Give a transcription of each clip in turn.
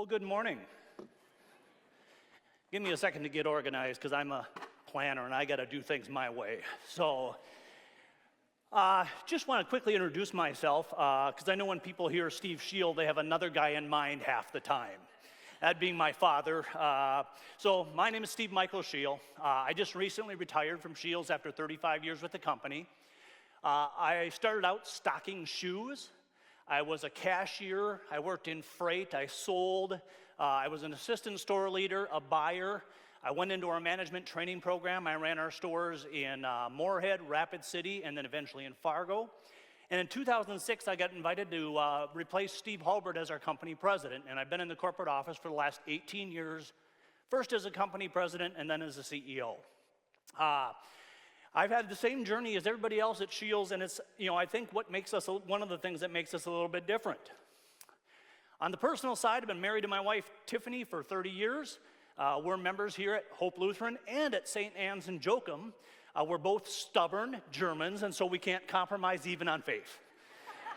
Well, good morning. Give me a second to get organized because I'm a planner and I got to do things my way. So, just want to quickly introduce myself because I know when people hear Steve Scheel, they have another guy in mind half the time. That being my father. So my name is Steve Michael Scheel. I just recently retired from Scheels after 35 years with the company. I started out stocking shoes. I was a cashier, I worked in freight, I sold, I was an assistant store leader, a buyer. I went into our management training program. I ran our stores in Moorhead, Rapid City, and then eventually in Fargo. And in 2006, I got invited to replace Steve Hulbert as our company president, and I've been in the corporate office for the last 18 years, first as a company president and then as a CEO. I've had the same journey as everybody else at Scheels, and it's, I think what makes us, one of the things that makes us a little bit different. On the personal side, I've been married to my wife, Tiffany, for 30 years. We're members here at Hope Lutheran and at St. Anne's in Joachim. We're both stubborn Germans, and so we can't compromise even on faith.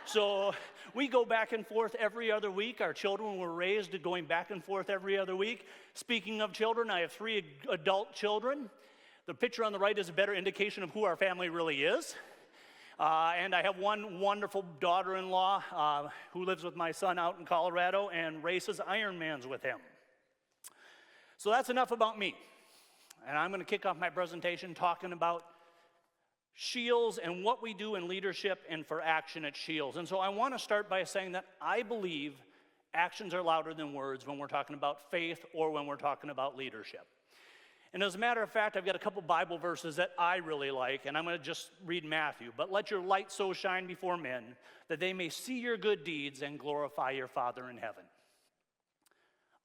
So we go back and forth every other week. Our children were raised going back and forth every other week. Speaking of children, I have 3 adult children. The picture on the right is a better indication of who our family really is. And I have one wonderful daughter-in-law who lives with my son out in Colorado and races Ironmans with him. So that's enough about me. And I'm going to kick off my presentation talking about Scheels and what we do in leadership and for action at Scheels. And so I want to start by saying that I believe actions are louder than words when we're talking about faith or when we're talking about leadership. And as a matter of fact, I've got a couple Bible verses that I really like, and I'm going to just read Matthew. But let your light so shine before men that they may see your good deeds and glorify your Father in heaven.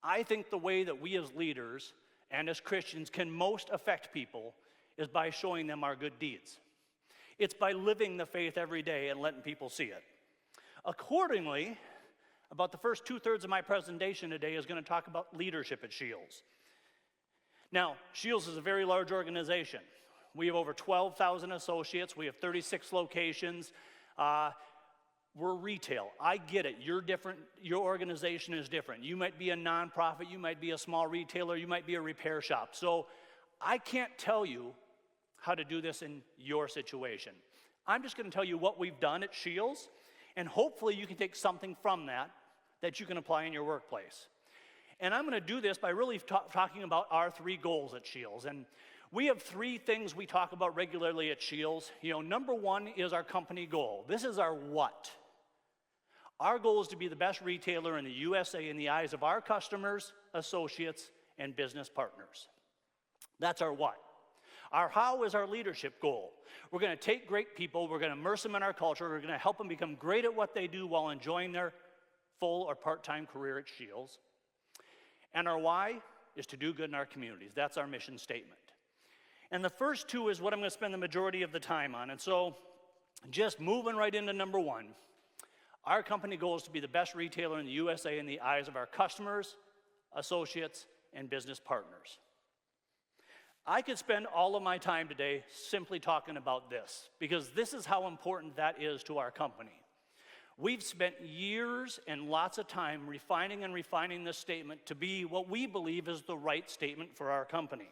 I think the way that we as leaders and as Christians can most affect people is by showing them our good deeds. It's by living the faith every day and letting people see it. Accordingly, about the first 2/3 of my presentation today is going to talk about leadership at Scheels. Now, Scheels is a very large organization. We have over 12,000 associates. We have 36 locations. We're retail. I get it. You're different. Your organization is different. You might be a nonprofit. You might be a small retailer. You might be a repair shop. So I can't tell you how to do this in your situation. I'm just going to tell you what we've done at Scheels, and hopefully you can take something from that you can apply in your workplace. And I'm going to do this by really talking about our 3 goals at Scheels. And we have 3 things we talk about regularly at Scheels. Number 1 is our company goal. This is our what. Our goal is to be the best retailer in the USA in the eyes of our customers, associates, and business partners. That's our what. Our how is our leadership goal. We're going to take great people, we're going to immerse them in our culture, we're going to help them become great at what they do while enjoying their full or part-time career at Scheels. And our why is to do good in our communities. That's our mission statement. And the first 2 is what I'm going to spend the majority of the time on. And so just moving right into number 1, our company goal is to be the best retailer in the USA in the eyes of our customers, associates, and business partners. I could spend all of my time today simply talking about this because this is how important that is to our company. We've spent years and lots of time refining this statement to be what we believe is the right statement for our company.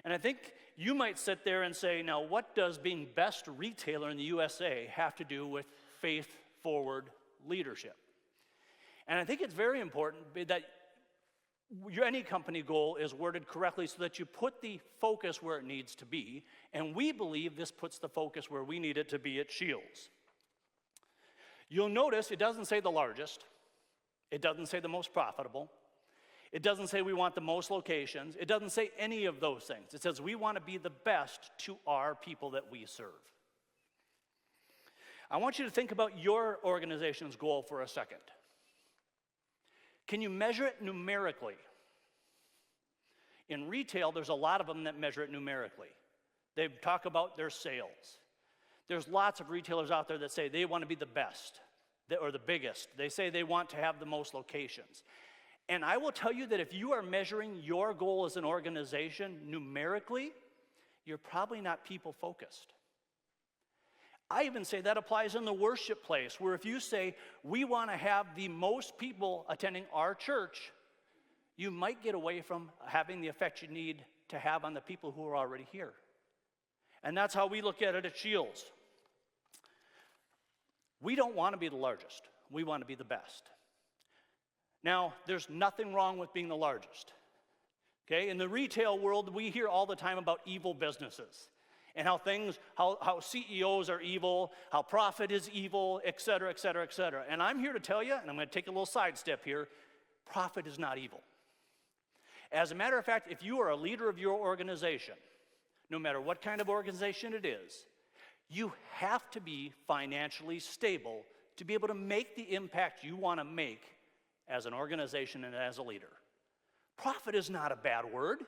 And I think you might sit there and say, now what does being best retailer in the USA have to do with faith-forward leadership? And I think it's very important that any company goal is worded correctly so that you put the focus where it needs to be. And we believe this puts the focus where we need it to be at Scheels. You'll notice it doesn't say the largest. It doesn't say the most profitable. It doesn't say we want the most locations. It doesn't say any of those things. It says we want to be the best to our people that we serve. I want you to think about your organization's goal for a second. Can you measure it numerically? In retail, there's a lot of them that measure it numerically. They talk about their sales. There's lots of retailers out there that say they want to be the best or the biggest. They say they want to have the most locations. And I will tell you that if you are measuring your goal as an organization numerically, you're probably not people-focused. I even say that applies in the worship place, where if you say, we want to have the most people attending our church, you might get away from having the effect you need to have on the people who are already here. And that's how we look at it at SCHEELS. We don't want to be the largest. We want to be the best. Now, there's nothing wrong with being the largest. Okay? In the retail world, we hear all the time about evil businesses and how CEOs are evil, how profit is evil, et cetera, et cetera, et cetera. And I'm here to tell you, and I'm going to take a little sidestep here, profit is not evil. As a matter of fact, if you are a leader of your organization, no matter what kind of organization it is, you have to be financially stable to be able to make the impact you want to make as an organization and as a leader. Profit is not a bad word.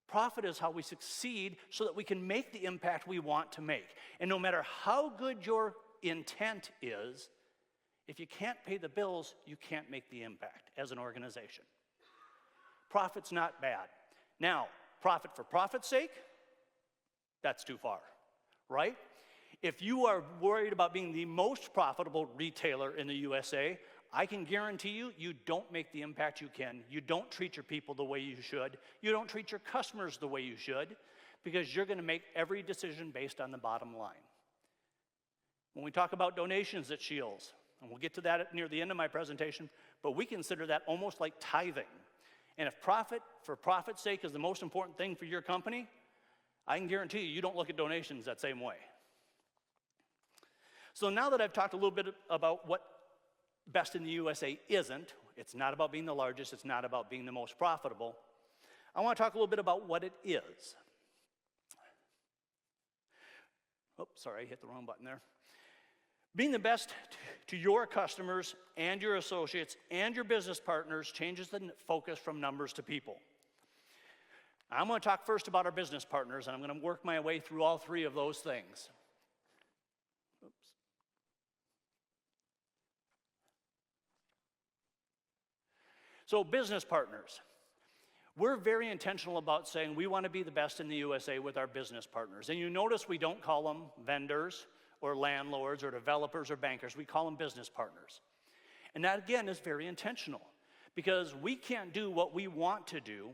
Profit is how we succeed so that we can make the impact we want to make. And no matter how good your intent is, if you can't pay the bills, you can't make the impact as an organization. Profit's not bad. Now, profit for profit's sake, that's too far, right? If you are worried about being the most profitable retailer in the USA, I can guarantee you, you don't make the impact you can. You don't treat your people the way you should. You don't treat your customers the way you should, because you're going to make every decision based on the bottom line. When we talk about donations at SCHEELS, and we'll get to that near the end of my presentation, but we consider that almost like tithing. And if profit for profit's sake is the most important thing for your company, I can guarantee you, you don't look at donations that same way. So now that I've talked a little bit about what best in the USA isn't, it's not about being the largest, it's not about being the most profitable, I want to talk a little bit about what it is. Oops, sorry, I hit the wrong button there. Being the best to your customers and your associates and your business partners changes the focus from numbers to people. I'm going to talk first about our business partners, and I'm going to work my way through all three of those things. Oops. So business partners. We're very intentional about saying we want to be the best in the USA with our business partners. And you notice we don't call them vendors or landlords or developers or bankers. We call them business partners. And that, again, is very intentional, because we can't do what we want to do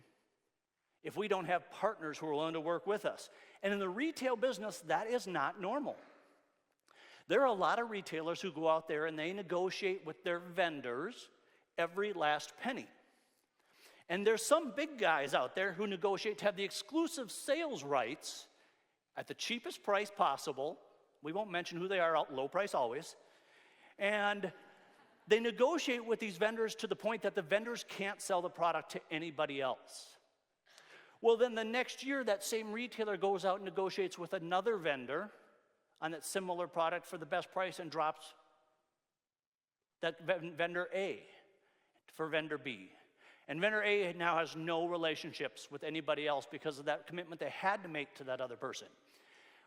if we don't have partners who are willing to work with us. And in the retail business, that is not normal. There are a lot of retailers who go out there and they negotiate with their vendors every last penny. And there's some big guys out there who negotiate to have the exclusive sales rights at the cheapest price possible. We won't mention who they are, low price always. And they negotiate with these vendors to the point that the vendors can't sell the product to anybody else. Well, then the next year, that same retailer goes out and negotiates with another vendor on that similar product for the best price and drops that vendor A for vendor B. And vendor A now has no relationships with anybody else because of that commitment they had to make to that other person.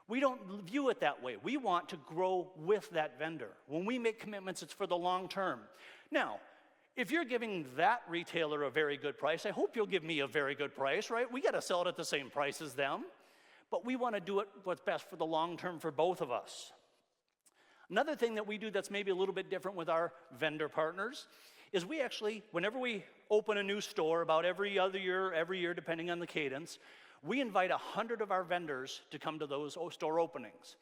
We don't view it that way. We want to grow with that vendor. When we make commitments, it's for the long term. Now, if you're giving that retailer a very good price, I hope you'll give me a very good price, right? We got to sell it at the same price as them. But we want to do it what's best for the long term for both of us. Another thing that we do that's maybe a little bit different with our vendor partners is we actually, whenever we open a new store, about every year, depending on the cadence, we invite 100 of our vendors to come to those store openings.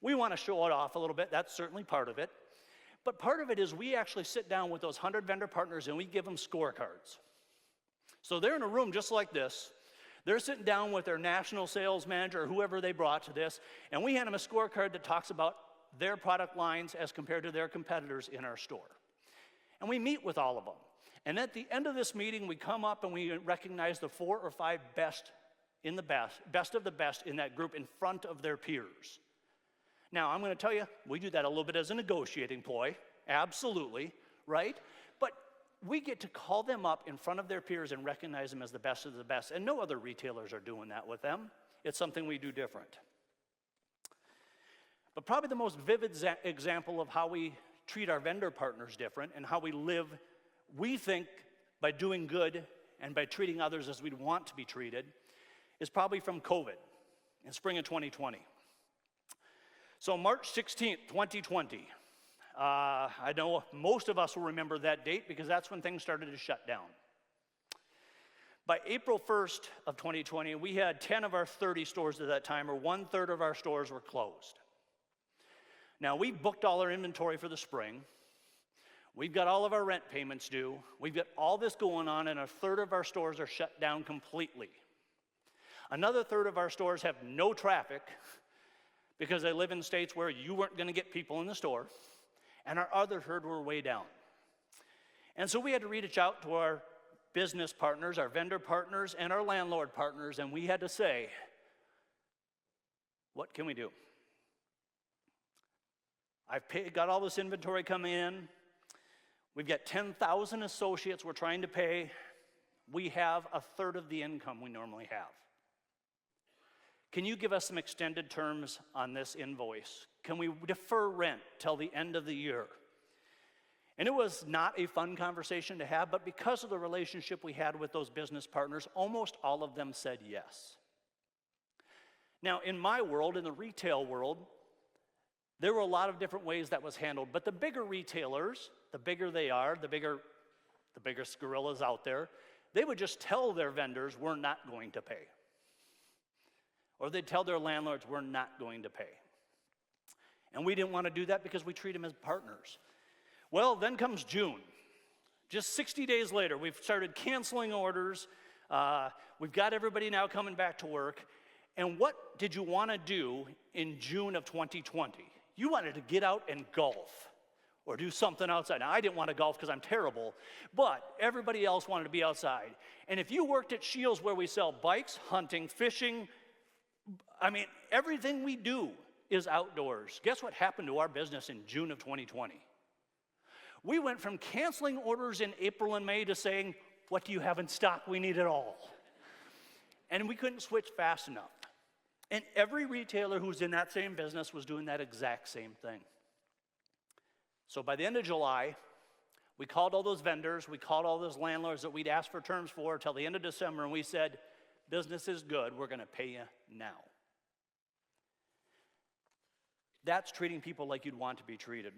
We want to show it off a little bit. That's certainly part of it. But part of it is we actually sit down with those 100 vendor partners and we give them scorecards. So they're in a room just like this. They're sitting down with their national sales manager or whoever they brought to this, and we hand them a scorecard that talks about their product lines as compared to their competitors in our store. And we meet with all of them. And at the end of this meeting, we come up and we recognize the 4 or 5 best of the best in that group in front of their peers. Now, I'm going to tell you, we do that a little bit as a negotiating ploy, absolutely, right? But we get to call them up in front of their peers and recognize them as the best of the best, and no other retailers are doing that with them. It's something we do different. But probably the most vivid example of how we treat our vendor partners different and how we live, we think, by doing good and by treating others as we'd want to be treated, is probably from COVID in spring of 2020. So March 16th, 2020. I know most of us will remember that date because that's when things started to shut down. By April 1st of 2020, we had 10 of our 30 stores at that time, or 1/3 of our stores were closed. Now, we booked all our inventory for the spring. We've got all of our rent payments due. We've got all this going on, and 1/3 of our stores are shut down completely. Another 1/3 of our stores have no traffic because they live in states where you weren't going to get people in the store, and our other 1/3 were way down. And so we had to reach out to our business partners, our vendor partners, and our landlord partners, and we had to say, what can we do? I've got all this inventory coming in. We've got 10,000 associates we're trying to pay. We have 1/3 of the income we normally have. Can you give us some extended terms on this invoice? Can we defer rent till the end of the year? And it was not a fun conversation to have, but because of the relationship we had with those business partners, almost all of them said yes. Now, in my world, in the retail world, there were a lot of different ways that was handled, but the bigger retailers, the bigger they are, the biggest gorillas out there, they would just tell their vendors, we're not going to pay. Or they'd tell their landlords, we're not going to pay. And we didn't want to do that because we treat them as partners. Well, then comes June. Just 60 days later, we've started canceling orders. We've got everybody now coming back to work. And what did you want to do in June of 2020? You wanted to get out and golf or do something outside. Now, I didn't want to golf because I'm terrible, but everybody else wanted to be outside. And if you worked at SCHEELS where we sell bikes, hunting, fishing, I mean, everything we do is outdoors. Guess what happened to our business in June of 2020? We went from canceling orders in April and May to saying, what do you have in stock? We need it all. And we couldn't switch fast enough. And every retailer who's in that same business was doing that exact same thing. So by the end of July, we called all those vendors, we called all those landlords that we'd asked for terms for till the end of December, and we said, business is good, we're gonna pay you now. That's treating people like you'd want to be treated.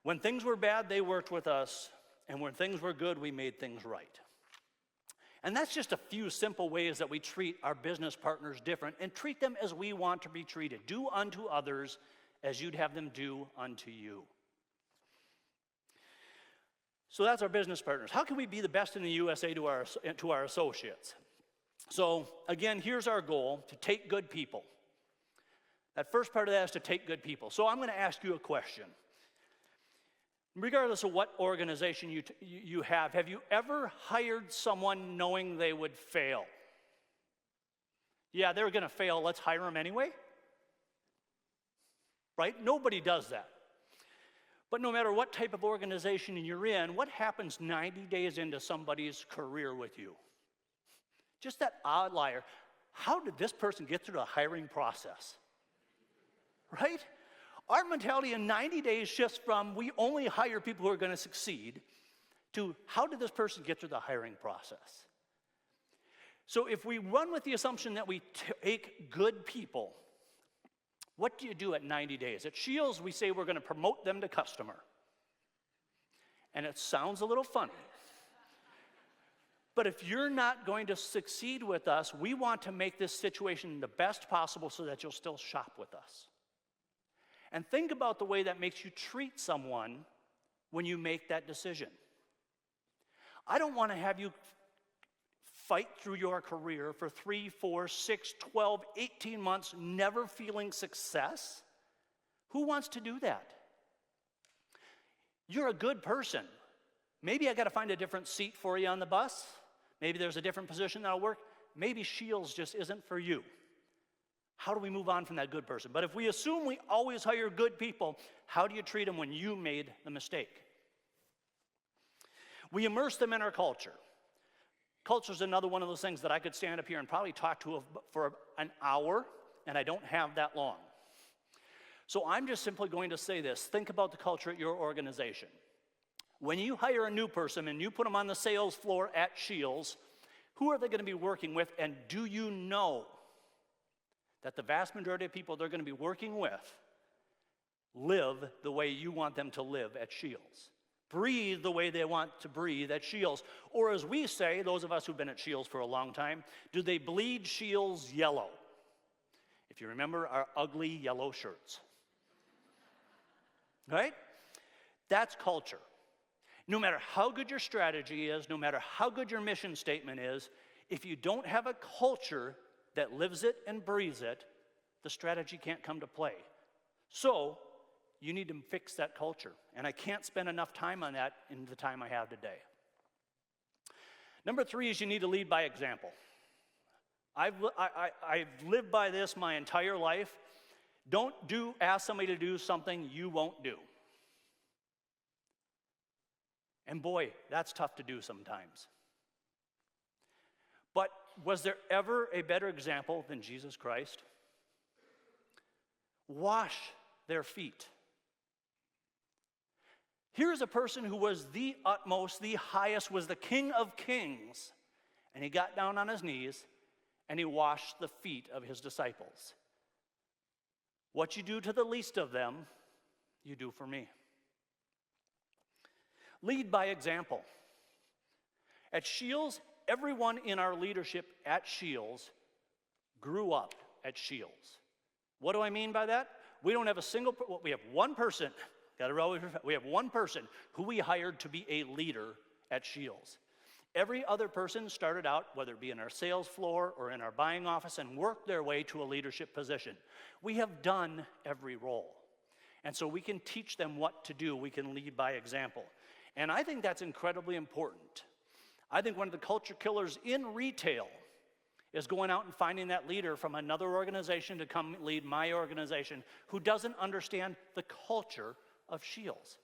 When things were bad, they worked with us, and when things were good, we made things right. And that's just a few simple ways that we treat our business partners different and treat them as we want to be treated. Do unto others as you'd have them do unto you. So that's our business partners. How can we be the best in the USA to our associates? So again, here's our goal, to take good people. That first part of that is to take good people. So I'm going to ask you a question. Regardless of what organization you have you ever hired someone knowing they would fail? Yeah, they're going to fail, let's hire them anyway? Right? Nobody does that. But no matter what type of organization you're in, what happens 90 days into somebody's career with you? Just that outlier. How did this person get through the hiring process? Right? Our mentality in 90 days shifts from we only hire people who are going to succeed to how did this person get through the hiring process? So if we run with the assumption that we take good people, what do you do at 90 days? At SCHEELS, we say we're going to promote them to customer. And it sounds a little funny. But if you're not going to succeed with us, we want to make this situation the best possible so that you'll still shop with us. And think about the way that makes you treat someone when you make that decision. I don't want to have you fight through your career for 3, 4, 6, 12, 18 months never feeling success. Who wants to do that? You're a good person. Maybe I got to find a different seat for you on the bus. Maybe there's a different position that'll work. Maybe SCHEELS just isn't for you. How do we move on from that good person? But if we assume we always hire good people, how do you treat them when you made the mistake? We immerse them in our culture. Culture is another one of those things that I could stand up here and probably talk to for an hour, and I don't have that long. So I'm just simply going to say this. Think about the culture at your organization. When you hire a new person and you put them on the sales floor at SCHEELS, who are they going to be working with, and do you know that the vast majority of people they're going to be working with live the way you want them to live at SCHEELS. Breathe the way they want to breathe at SCHEELS. Or as we say, those of us who've been at SCHEELS for a long time, do they bleed SCHEELS yellow? If you remember our ugly yellow shirts. Right? That's culture. No matter how good your strategy is, no matter how good your mission statement is, if you don't have a culture that lives it and breathes it, the strategy can't come to play. So, you need to fix that culture. And I can't spend enough time on that in the time I have today. Number 3 is you need to lead by example. I've lived by this my entire life. Don't ask somebody to do something you won't do. And boy, that's tough to do sometimes. But was there ever a better example than Jesus Christ? Wash their feet. Here's a person who was the utmost, the highest, was the King of Kings. And he got down on his knees and he washed the feet of his disciples. What you do to the least of them, you do for me. Lead by example. At SCHEELS, everyone in our leadership at SCHEELS grew up at SCHEELS. What do I mean by that? We don't have a single, we have one person, we have one person who we hired to be a leader at SCHEELS. Every other person started out, whether it be in our sales floor or in our buying office, and worked their way to a leadership position. We have done every role. And so we can teach them what to do. We can lead by example. And I think that's incredibly important. I think one of the culture killers in retail is going out and finding that leader from another organization to come lead my organization who doesn't understand the culture of SCHEELS.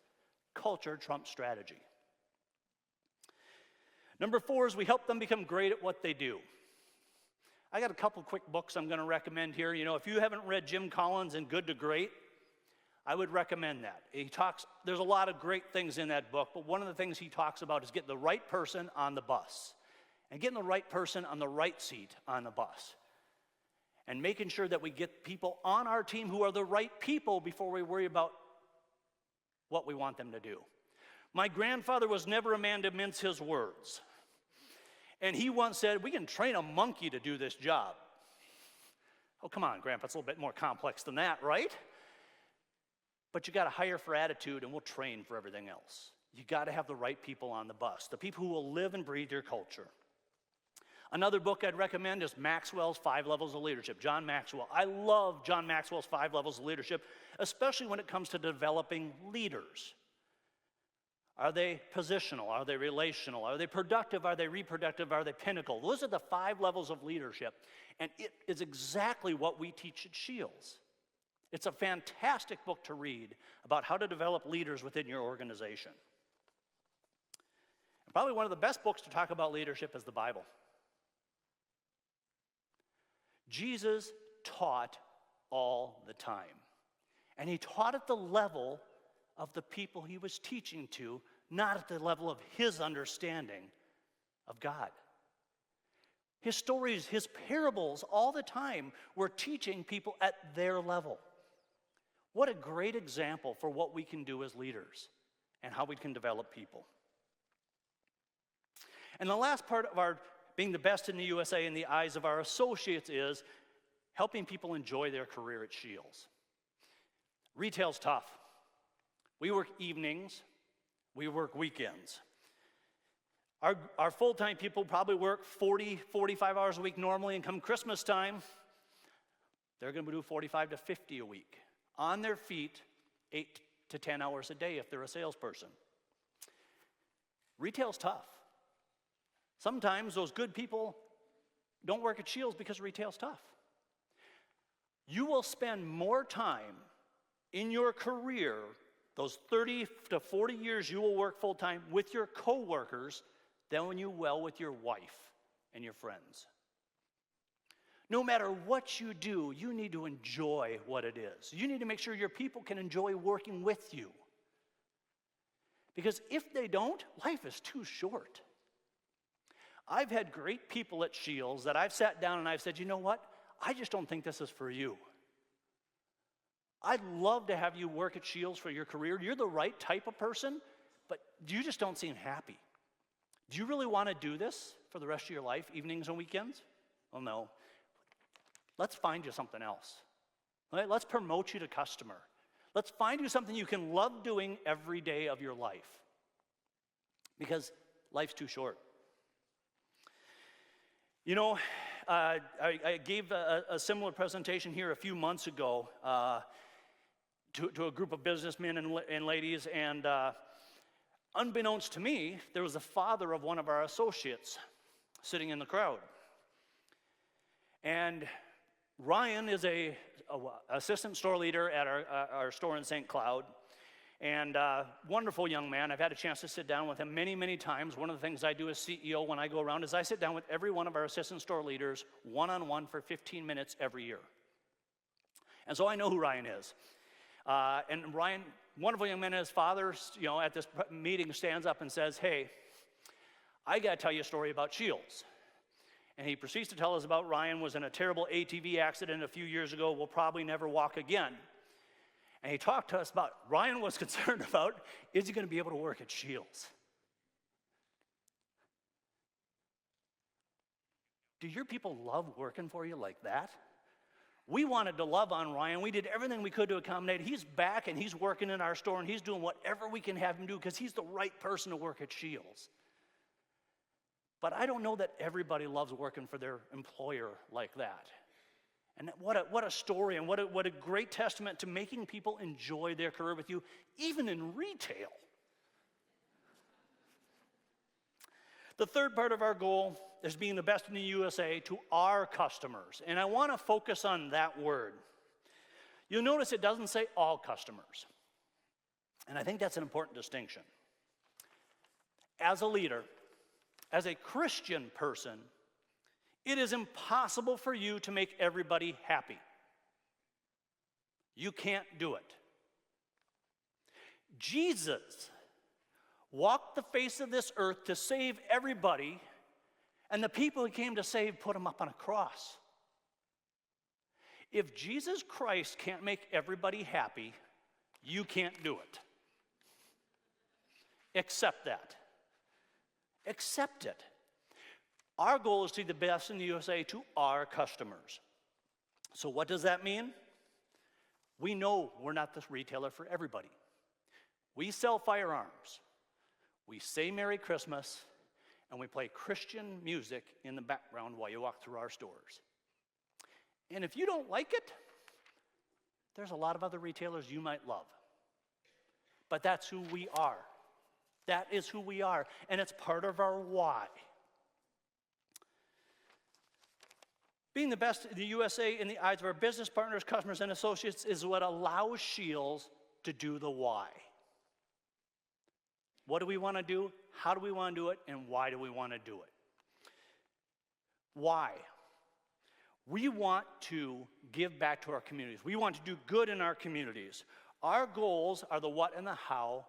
Culture trumps strategy. Number 4 is we help them become great at what they do. I got a couple quick books I'm going to recommend here. You know, if you haven't read Jim Collins and Good to Great, I would recommend that. There's a lot of great things in that book, but one of the things he talks about is getting the right person on the bus and getting the right person on the right seat on the bus and making sure that we get people on our team who are the right people before we worry about what we want them to do. My grandfather was never a man to mince his words. And he once said, we can train a monkey to do this job. Oh, come on, Grandpa, it's a little bit more complex than that, right? But you got to hire for attitude, and we'll train for everything else. You got to have the right people on the bus, the people who will live and breathe your culture. Another book I'd recommend is Maxwell's 5 Levels of Leadership, John Maxwell. I love John Maxwell's 5 Levels of Leadership, especially when it comes to developing leaders. Are they positional? Are they relational? Are they productive? Are they reproductive? Are they pinnacle? Those are the 5 levels of leadership, and it is exactly what we teach at SCHEELS. It's a fantastic book to read about how to develop leaders within your organization. And probably one of the best books to talk about leadership is the Bible. Jesus taught all the time, and he taught at the level of the people he was teaching to, not at the level of his understanding of God. His stories, his parables, all the time were teaching people at their level. What a great example for what we can do as leaders and how we can develop people. And the last part of our being the best in the USA in the eyes of our associates is helping people enjoy their career at SCHEELS. Retail's tough. We work evenings, we work weekends. Our full-time people probably work 40, 45 hours a week normally, and come Christmas time, they're going to do 45 to 50 a week. On their feet, 8 to 10 hours a day if they're a salesperson. Retail's tough. Sometimes those good people don't work at SCHEELS because retail's tough. You will spend more time in your career, those 30 to 40 years you will work full-time with your coworkers than you will with your wife and your friends. No matter what you do, you need to enjoy what it is. You need to make sure your people can enjoy working with you. Because if they don't, life is too short. I've had great people at SCHEELS that I've sat down and I've said, you know what? I just don't think this is for you. I'd love to have you work at SCHEELS for your career. You're the right type of person, but you just don't seem happy. Do you really want to do this for the rest of your life, evenings and weekends? Well, no. Let's find you something else. Right? Let's promote you to customer. Let's find you something you can love doing every day of your life. Because life's too short. You know, I gave a similar presentation here a few months ago to a group of businessmen and ladies, and unbeknownst to me, there was the father of one of our associates sitting in the crowd. And Ryan is a assistant store leader at our store in St. Cloud, and wonderful young man. I've had a chance to sit down with him many, many times. One of the things I do as CEO when I go around is I sit down with every one of our assistant store leaders one-on-one for 15 minutes every year. And so I know who Ryan is. And Ryan, wonderful young man, and his father, you know, at this meeting stands up and says, "Hey, I got to tell you a story about SCHEELS." And he proceeds to tell us about Ryan was in a terrible ATV accident a few years ago, will probably never walk again. And he talked to us about, Ryan was concerned about, is he going to be able to work at SCHEELS? Do your people love working for you like that? We wanted to love on Ryan. We did everything we could to accommodate. He's back and he's working in our store and he's doing whatever we can have him do because he's the right person to work at SCHEELS. But I don't know that everybody loves working for their employer like that. And what a story, and what a great testament to making people enjoy their career with you, even in retail. The third part of our goal is being the best in the USA to our customers. And I want to focus on that word. You'll notice it doesn't say all customers. And I think that's an important distinction. As a leader, as a Christian person, it is impossible for you to make everybody happy. You can't do it. Jesus walked the face of this earth to save everybody, and the people he came to save put him up on a cross. If Jesus Christ can't make everybody happy, you can't do it. Accept that. Accept it. Our goal is to be the best in the USA to our customers. So what does that mean? We know we're not the retailer for everybody. We sell firearms. We say Merry Christmas, and we play Christian music in the background while you walk through our stores. And if you don't like it, there's a lot of other retailers you might love. But that's who we are. That is who we are, and it's part of our why. Being the best in the USA in the eyes of our business partners, customers, and associates is what allows SCHEELS to do the why. What do we want to do? How do we want to do it? And why do we want to do it? Why? We want to give back to our communities. We want to do good in our communities. Our goals are the what and the how,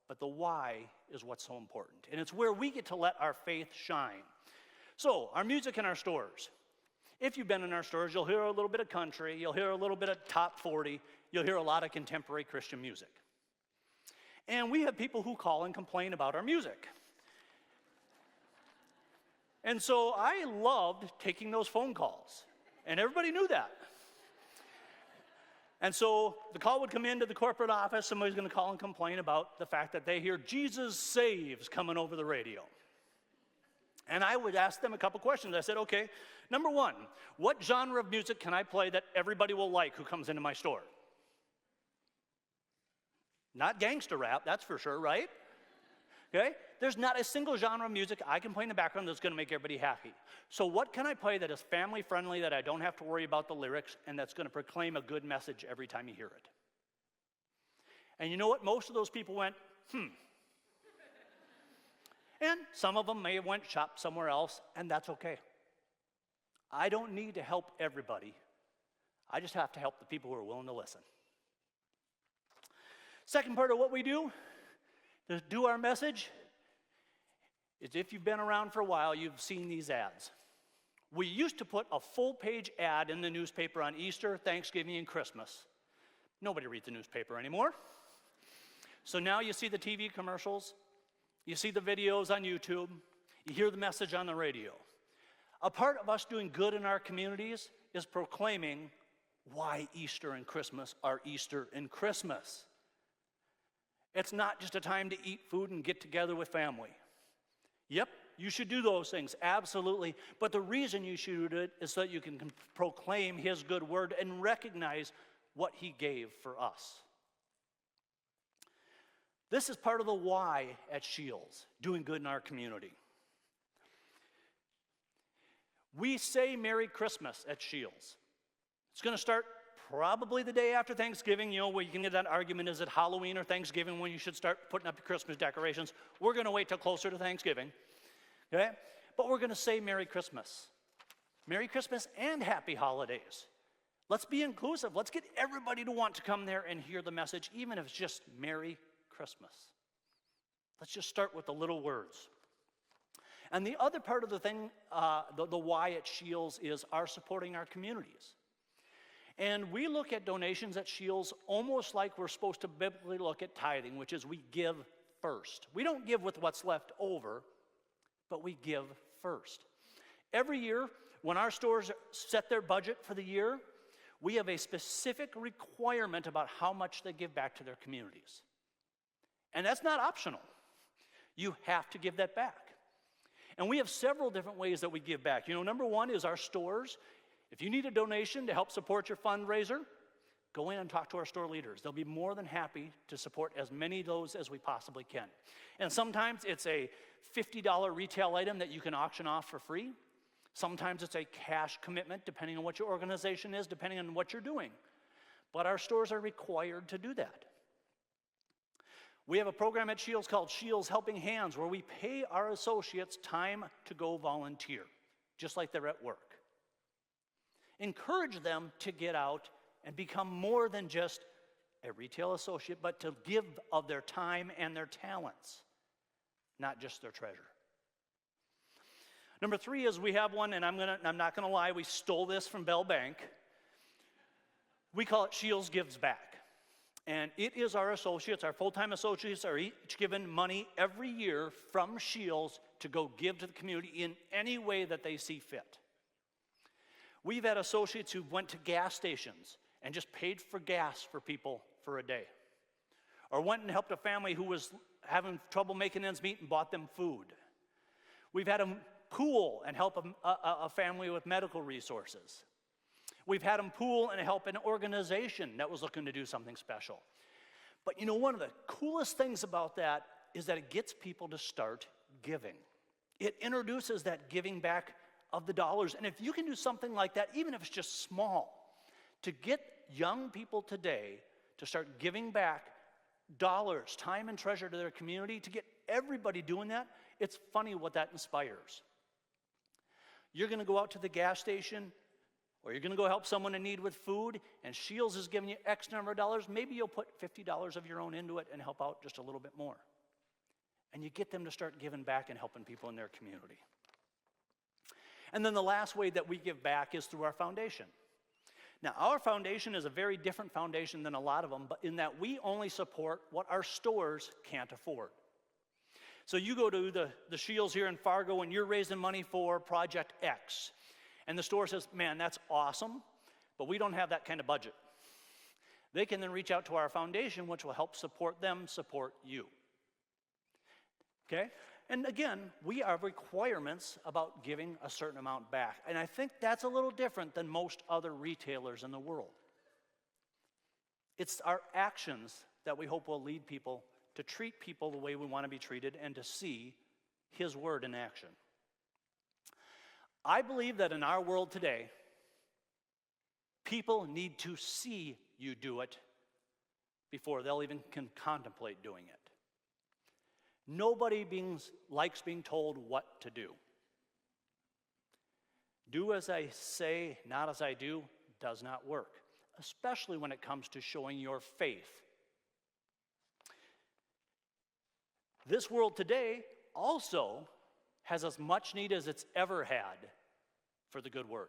but the why is what's so important. And it's where we get to let our faith shine. So, our music in our stores. If you've been in our stores, you'll hear a little bit of country, you'll hear a little bit of top 40, you'll hear a lot of contemporary Christian music. And we have people who call and complain about our music. And so I loved taking those phone calls, and everybody knew that. And so the call would come into the corporate office, somebody's going to call and complain about the fact that they hear Jesus Saves coming over the radio. And I would ask them a couple questions. I said, okay, number one, what genre of music can I play that everybody will like who comes into my store? Not gangster rap, that's for sure, right? Okay? There's not a single genre of music I can play in the background that's going to make everybody happy. So what can I play that is family friendly, that I don't have to worry about the lyrics, and that's going to proclaim a good message every time you hear it? And you know what? Most of those people went, And some of them may have went shop somewhere else, and that's okay. I don't need to help everybody. I just have to help the people who are willing to listen. Second part of what we do to do our message is, if you've been around for a while, you've seen these ads. We used to put a full-page ad in the newspaper on Easter, Thanksgiving, and Christmas. Nobody reads the newspaper anymore. So now you see the TV commercials, you see the videos on YouTube, you hear the message on the radio. A part of us doing good in our communities is proclaiming why Easter and Christmas are Easter and Christmas. It's not just a time to eat food and get together with family. Yep, you should do those things, absolutely. But the reason you should do it is so that you can proclaim His good word and recognize what He gave for us. This is part of the why at SCHEELS, doing good in our community. We say Merry Christmas at SCHEELS. It's going to start probably the day after Thanksgiving, where you can get that argument, is it Halloween or Thanksgiving when you should start putting up your Christmas decorations? We're going to wait till closer to Thanksgiving, okay? But we're going to say Merry Christmas. Merry Christmas and Happy Holidays. Let's be inclusive. Let's get everybody to want to come there and hear the message, even if it's just Merry Christmas. Let's just start with the little words. And the other part of the thing, the why at SCHEELS is our supporting our communities. And we look at donations at SCHEELS almost like we're supposed to biblically look at tithing, which is we give first. We don't give with what's left over, but we give first. Every year, when our stores set their budget for the year, we have a specific requirement about how much they give back to their communities. And that's not optional. You have to give that back. And we have several different ways that we give back. Number one is our stores. If you need a donation to help support your fundraiser, go in and talk to our store leaders. They'll be more than happy to support as many of those as we possibly can. And sometimes it's a $50 retail item that you can auction off for free. Sometimes it's a cash commitment, depending on what your organization is, depending on what you're doing. But our stores are required to do that. We have a program at SCHEELS called SCHEELS Helping Hands, where we pay our associates time to go volunteer, just like they're at work. Encourage them to get out and become more than just a retail associate, but to give of their time and their talents, not just their treasure. Number three is we have one, and I'm not gonna lie, we stole this from Bell Bank. We call it SCHEELS Gives Back. And it is our associates, our full-time associates are each given money every year from SCHEELS to go give to the community in any way that they see fit. We've had associates who went to gas stations and just paid for gas for people for a day. Or went and helped a family who was having trouble making ends meet and bought them food. We've had them pool and help a family with medical resources. We've had them pool and help an organization that was looking to do something special. But one of the coolest things about that is that it gets people to start giving. It introduces that giving back of the dollars. And if you can do something like that, even if it's just small, to get young people today to start giving back dollars, time and treasure to their community, to get everybody doing that, it's funny what that inspires. You're going to go out to the gas station, or you're going to go help someone in need with food, and SCHEELS is giving you X number of dollars. Maybe you'll put $50 of your own into it and help out just a little bit more. And you get them to start giving back and helping people in their community. And then the last way that we give back is through our foundation. Now, our foundation is a very different foundation than a lot of them, but in that we only support what our stores can't afford. So you go to the SCHEELS here in Fargo and you're raising money for Project X. And the store says, man, that's awesome, but we don't have that kind of budget. They can then reach out to our foundation, which will help support them, support you. Okay? And again, we have requirements about giving a certain amount back. And I think that's a little different than most other retailers in the world. It's our actions that we hope will lead people to treat people the way we want to be treated and to see His word in action. I believe that in our world today, people need to see you do it before they'll even can contemplate doing it. Nobody likes being told what to do. Do as I say, not as I do, does not work, especially when it comes to showing your faith. This world today also has as much need as it's ever had for the good word.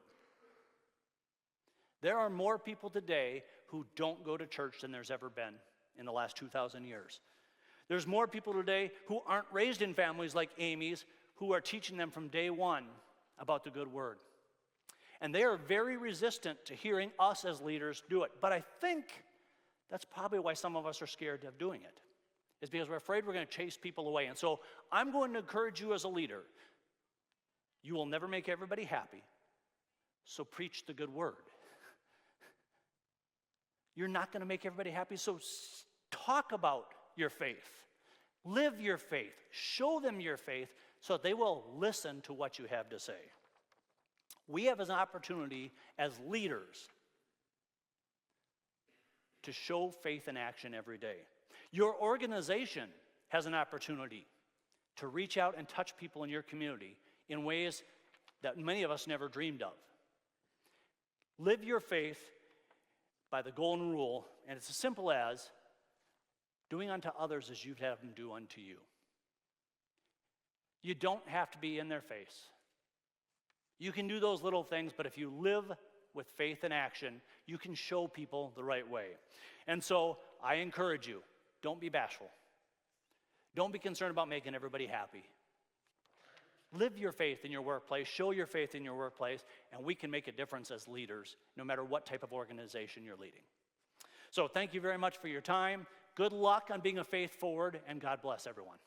There are more people today who don't go to church than there's ever been in the last 2,000 years. There's more people today who aren't raised in families like Amy's, who are teaching them from day one about the good word. And they are very resistant to hearing us as leaders do it. But I think that's probably why some of us are scared of doing it, is because we're afraid we're going to chase people away. And so I'm going to encourage you as a leader. You will never make everybody happy, so preach the good word. You're not going to make everybody happy, so talk about your faith. Live your faith. Show them your faith so that they will listen to what you have to say. We have an opportunity as leaders to show faith in action every day. Your organization has an opportunity to reach out and touch people in your community in ways that many of us never dreamed of. Live your faith by the golden rule, and it's as simple as doing unto others as you'd have them do unto you. You don't have to be in their face. You can do those little things, but if you live with faith and action, you can show people the right way. And so I encourage you, don't be bashful. Don't be concerned about making everybody happy. Live your faith in your workplace, show your faith in your workplace, and we can make a difference as leaders, no matter what type of organization you're leading. So thank you very much for your time. Good luck on being a faith forward, and God bless everyone.